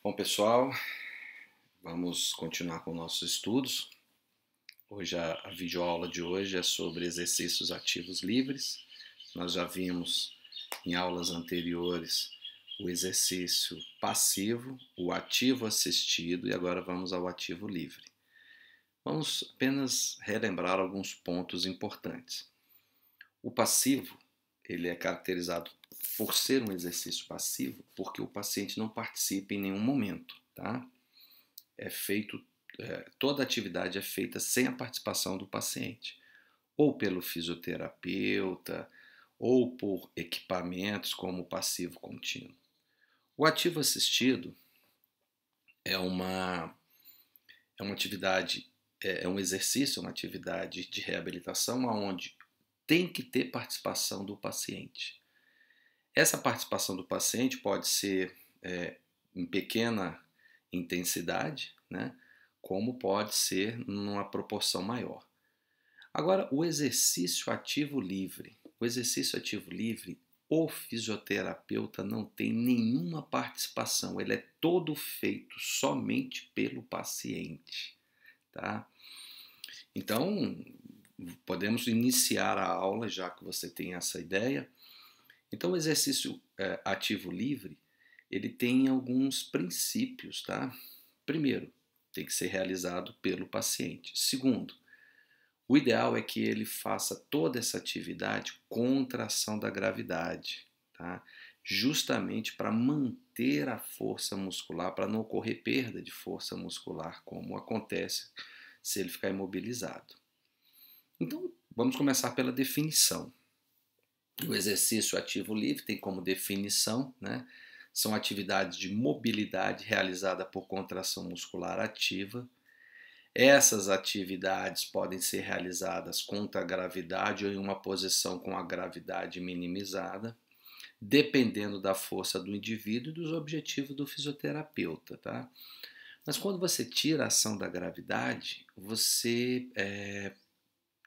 Bom, pessoal, vamos continuar com nossos estudos. Hoje a videoaula de hoje é sobre exercícios ativos livres. Nós já vimos em aulas anteriores o exercício passivo, o ativo assistido e agora vamos ao ativo livre. Vamos apenas relembrar alguns pontos importantes. O passivo, ele é caracterizado por ser um exercício passivo porque o paciente não participa em nenhum momento, tá? Toda atividade é feita sem a participação do paciente, ou pelo fisioterapeuta, ou por equipamentos como o passivo contínuo. O ativo assistido é uma atividade, é um exercício, uma atividade de reabilitação onde tem que ter participação do paciente. Essa participação do paciente pode ser em pequena intensidade, né? Como pode ser numa proporção maior. Agora, o exercício ativo livre. O exercício ativo livre, o fisioterapeuta não tem nenhuma participação, ele é todo feito somente pelo paciente, tá? Então, podemos iniciar a aula, já que você tem essa ideia. Então, o exercício ativo livre, ele tem alguns princípios, tá? Primeiro, tem que ser realizado pelo paciente. Segundo, o ideal é que ele faça toda essa atividade contra a ação da gravidade, tá? Justamente para manter a força muscular, para não ocorrer perda de força muscular, como acontece se ele ficar imobilizado. Então, vamos começar pela definição. O exercício ativo livre tem como definição, né? São atividades de mobilidade realizada por contração muscular ativa. Essas atividades podem ser realizadas contra a gravidade ou em uma posição com a gravidade minimizada, dependendo da força do indivíduo e dos objetivos do fisioterapeuta, tá? Mas quando você tira a ação da gravidade, você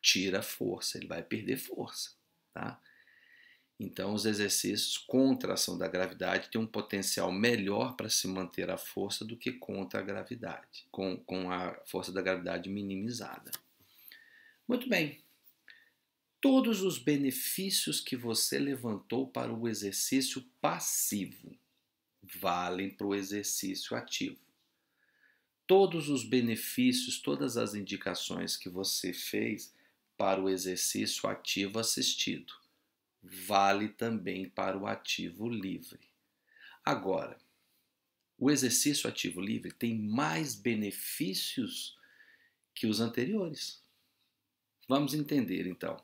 tira a força, ele vai perder força, tá? Então, os exercícios contra a ação da gravidade têm um potencial melhor para se manter a força do que contra a gravidade, com a força da gravidade minimizada. Muito bem. Todos os benefícios que você levantou para o exercício passivo valem para o exercício ativo. Todos os benefícios, todas as indicações que você fez para o exercício ativo assistido vale também para o ativo livre. Agora, o exercício ativo livre tem mais benefícios que os anteriores. Vamos entender então.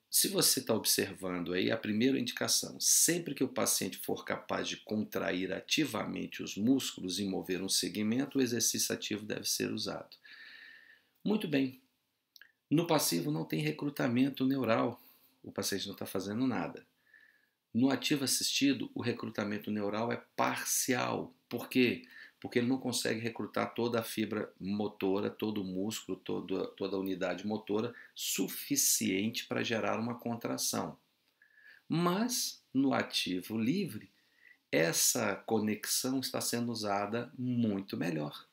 Se você está observando aí, a primeira indicação, sempre que o paciente for capaz de contrair ativamente os músculos e mover um segmento, o exercício ativo deve ser usado. Muito bem. No passivo não tem recrutamento neural. O paciente não está fazendo nada. No ativo assistido, o recrutamento neural é parcial. Por quê? Porque ele não consegue recrutar toda a fibra motora, todo o músculo, toda a unidade motora suficiente para gerar uma contração. Mas no ativo livre, essa conexão está sendo usada muito melhor.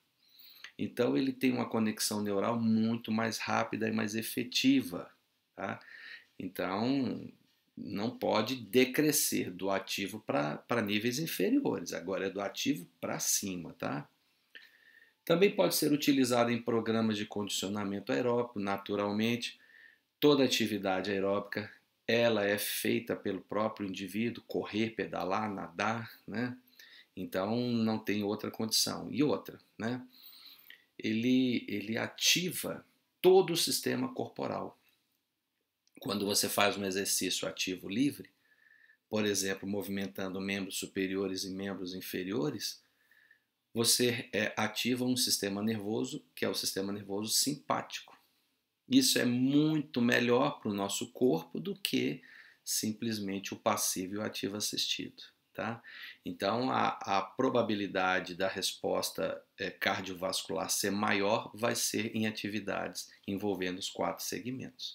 Então ele tem uma conexão neural muito mais rápida e mais efetiva, tá? Então, não pode decrescer do ativo para níveis inferiores, agora é do ativo para cima, tá? Também pode ser utilizado em programas de condicionamento aeróbico, naturalmente. Toda atividade aeróbica, ela é feita pelo próprio indivíduo, correr, pedalar, nadar, né? Então, não tem outra condição. E outra, né? Ele ativa todo o sistema corporal. Quando você faz um exercício ativo livre, por exemplo, movimentando membros superiores e membros inferiores, você ativa um sistema nervoso, que é o sistema nervoso simpático. Isso é muito melhor para o nosso corpo do que simplesmente o passivo e o ativo assistido. Tá? Então, a probabilidade da resposta cardiovascular ser maior vai ser em atividades envolvendo os 4 segmentos.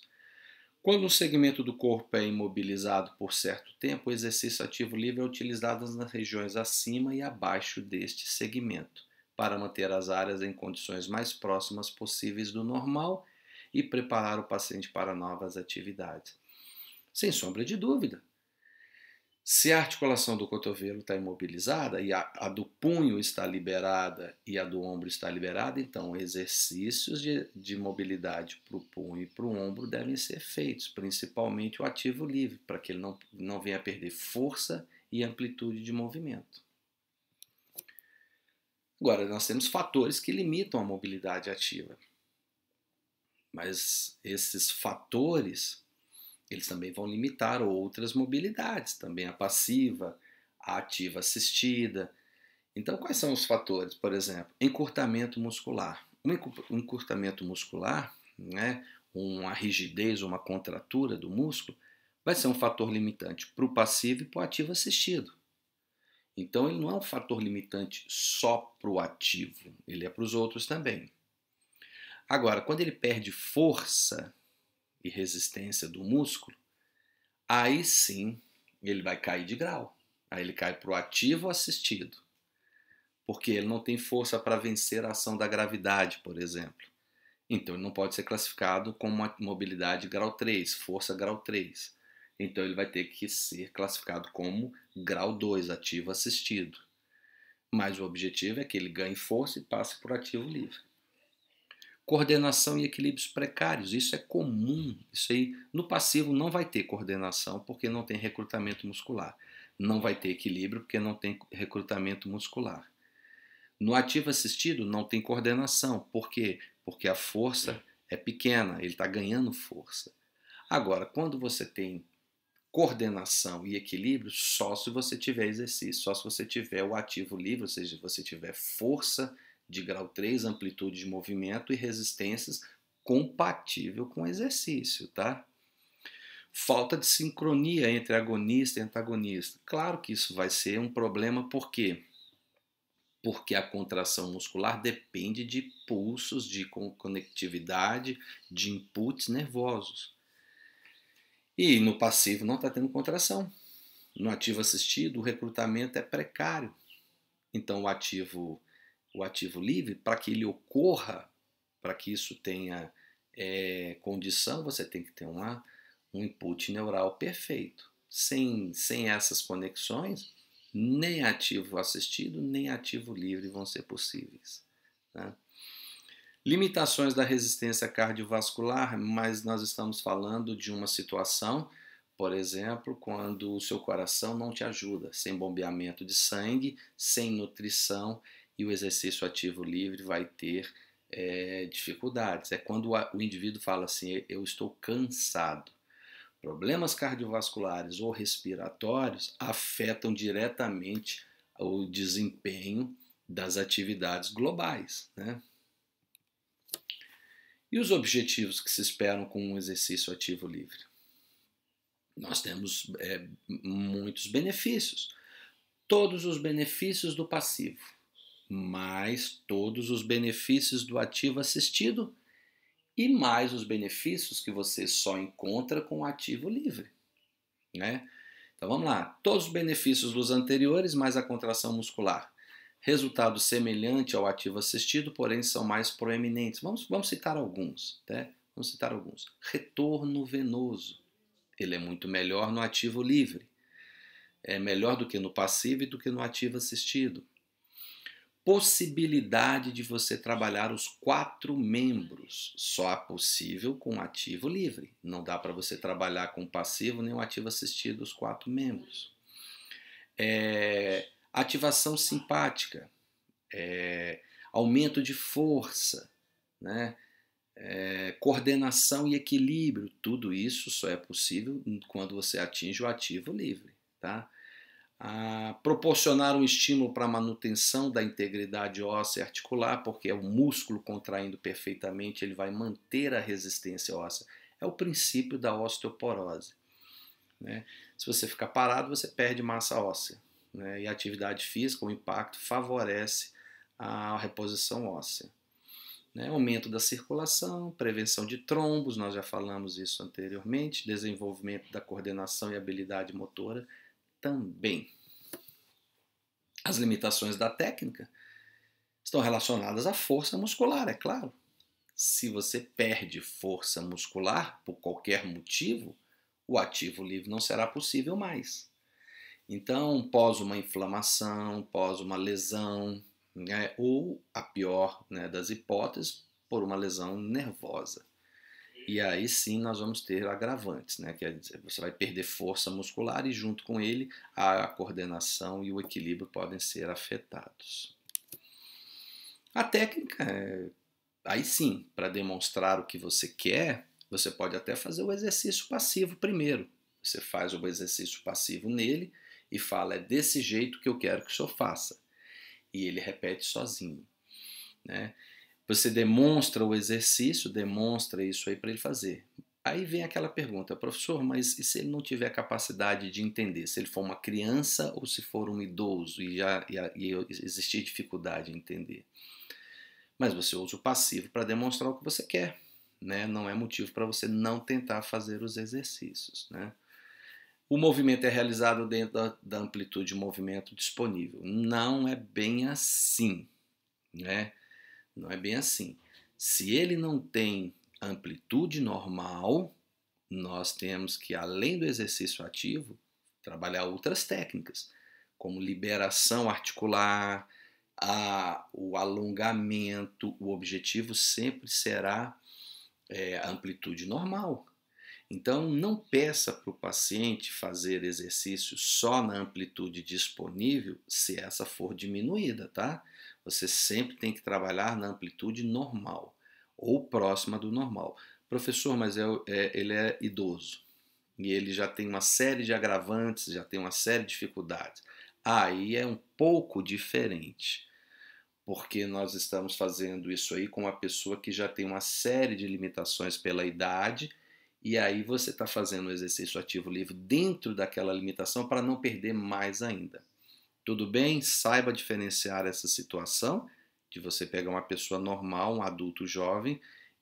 Quando um segmento do corpo é imobilizado por certo tempo, o exercício ativo livre é utilizado nas regiões acima e abaixo deste segmento, para manter as áreas em condições mais próximas possíveis do normal e preparar o paciente para novas atividades. Sem sombra de dúvida. Se a articulação do cotovelo está imobilizada e a do punho está liberada e a do ombro está liberada, então exercícios de mobilidade para o punho e para o ombro devem ser feitos, principalmente o ativo livre, para que ele não venha a perder força e amplitude de movimento. Agora, nós temos fatores que limitam a mobilidade ativa, mas esses fatores eles também vão limitar outras mobilidades, também a passiva, a ativa assistida. Então, quais são os fatores? Por exemplo, encurtamento muscular. Um encurtamento muscular, né, uma rigidez, uma contratura do músculo, vai ser um fator limitante para o passivo e para o ativo assistido. Então, ele não é um fator limitante só para o ativo, ele é para os outros também. Agora, quando ele perde força e resistência do músculo, aí sim ele vai cair de grau. Aí ele cai para o ativo assistido, porque ele não tem força para vencer a ação da gravidade, por exemplo. Então ele não pode ser classificado como uma mobilidade grau 3, força grau 3. Então ele vai ter que ser classificado como grau 2, ativo assistido. Mas o objetivo é que ele ganhe força e passe por ativo livre. Coordenação e equilíbrios precários, isso é comum. Isso aí, no passivo não vai ter coordenação porque não tem recrutamento muscular. Não vai ter equilíbrio porque não tem recrutamento muscular. No ativo assistido não tem coordenação. Por quê? Porque a força é pequena, ele está ganhando força. Agora, quando você tem coordenação e equilíbrio, só se você tiver exercício, só se você tiver o ativo livre, ou seja, se você tiver força de grau 3, amplitude de movimento e resistências compatível com o exercício, tá? Falta de sincronia entre agonista e antagonista. Claro que isso vai ser um problema, por quê? Porque a contração muscular depende de pulsos, de conectividade, de inputs nervosos. E no passivo não está tendo contração. No ativo assistido, o recrutamento é precário. Então, o ativo livre, para que ele ocorra, para que isso tenha condição, você tem que ter um input neural perfeito. Sem essas conexões, nem ativo assistido, nem ativo livre vão ser possíveis. Tá? Limitações da resistência cardiovascular, mas nós estamos falando de uma situação, por exemplo, quando o seu coração não te ajuda, sem bombeamento de sangue, sem nutrição, e o exercício ativo livre vai ter dificuldades. É quando o indivíduo fala assim, eu estou cansado. Problemas cardiovasculares ou respiratórios afetam diretamente o desempenho das atividades globais, né? E os objetivos que se esperam com um exercício ativo livre? Nós temos muitos benefícios. Todos os benefícios do passivo, mais todos os benefícios do ativo assistido e mais os benefícios que você só encontra com o ativo livre, né? Então vamos lá, todos os benefícios dos anteriores mais a contração muscular. Resultado semelhante ao ativo assistido, porém são mais proeminentes. Vamos citar alguns, né? Vamos citar alguns. Retorno venoso. Ele é muito melhor no ativo livre. É melhor do que no passivo e do que no ativo assistido. Possibilidade de você trabalhar os 4 membros. Só é possível com ativo livre. Não dá para você trabalhar com passivo nem o ativo assistido os 4 membros. Ativação simpática. Aumento de força, né? Coordenação e equilíbrio. Tudo isso só é possível quando você atinge o ativo livre, tá? Proporcionar um estímulo para a manutenção da integridade óssea e articular, porque é o músculo contraindo perfeitamente, ele vai manter a resistência óssea. É o princípio da osteoporose, né? Se você ficar parado, você perde massa óssea, né? E a atividade física, o impacto, favorece a reposição óssea. né? Aumento da circulação, prevenção de trombos, nós já falamos isso anteriormente, desenvolvimento da coordenação e habilidade motora também. As limitações da técnica estão relacionadas à força muscular, é claro. Se você perde força muscular por qualquer motivo, o ativo livre não será possível mais. Então, pós uma inflamação, pós uma lesão, né, ou a pior, né, das hipóteses, por uma lesão nervosa. E aí sim nós vamos ter agravantes, né? Quer dizer, você vai perder força muscular e junto com ele a coordenação e o equilíbrio podem ser afetados. A técnica, aí sim, para demonstrar o que você quer, você pode até fazer o exercício passivo primeiro. Você faz o exercício passivo nele e fala, é desse jeito que eu quero que o senhor faça. E ele repete sozinho, né? Você demonstra o exercício, demonstra isso aí para ele fazer. Aí vem aquela pergunta, professor, mas e se ele não tiver capacidade de entender? Se ele for uma criança ou se for um idoso e existir dificuldade em entender? Mas você usa o passivo para demonstrar o que você quer, né? Não é motivo para você não tentar fazer os exercícios, né? O movimento é realizado dentro da amplitude de movimento disponível. Não é bem assim, né? Não é bem assim. Se ele não tem amplitude normal, nós temos que, além do exercício ativo, trabalhar outras técnicas, como liberação articular, o alongamento. O objetivo sempre será a amplitude normal. Então, não peça para o paciente fazer exercício só na amplitude disponível se essa for diminuída, tá? Você sempre tem que trabalhar na amplitude normal ou próxima do normal. Professor, mas ele é idoso e ele já tem uma série de agravantes, já tem uma série de dificuldades. Aí é um pouco diferente, porque nós estamos fazendo isso aí com uma pessoa que já tem uma série de limitações pela idade. E aí você está fazendo o exercício ativo livre dentro daquela limitação para não perder mais ainda. Tudo bem? Saiba diferenciar essa situação de você pegar uma pessoa normal, um adulto jovem,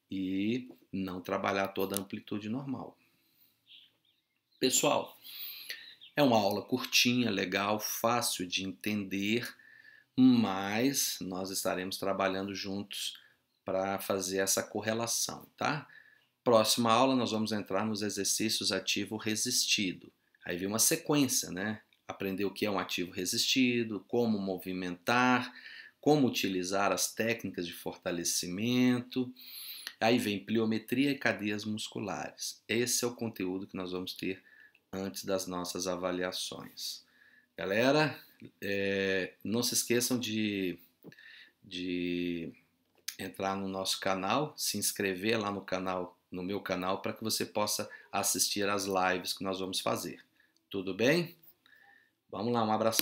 e não trabalhar toda a amplitude normal. Pessoal, é uma aula curtinha, legal, fácil de entender, mas nós estaremos trabalhando juntos para fazer essa correlação, tá? Próxima aula nós vamos entrar nos exercícios ativo resistido. Aí vem uma sequência, né? Aprender o que é um ativo resistido, como movimentar, como utilizar as técnicas de fortalecimento. Aí vem pliometria e cadeias musculares. Esse é o conteúdo que nós vamos ter antes das nossas avaliações. Galera, não se esqueçam de entrar no nosso canal, se inscrever lá no meu canal, para que você possa assistir às lives que nós vamos fazer. Tudo bem? Vamos lá, um abraço.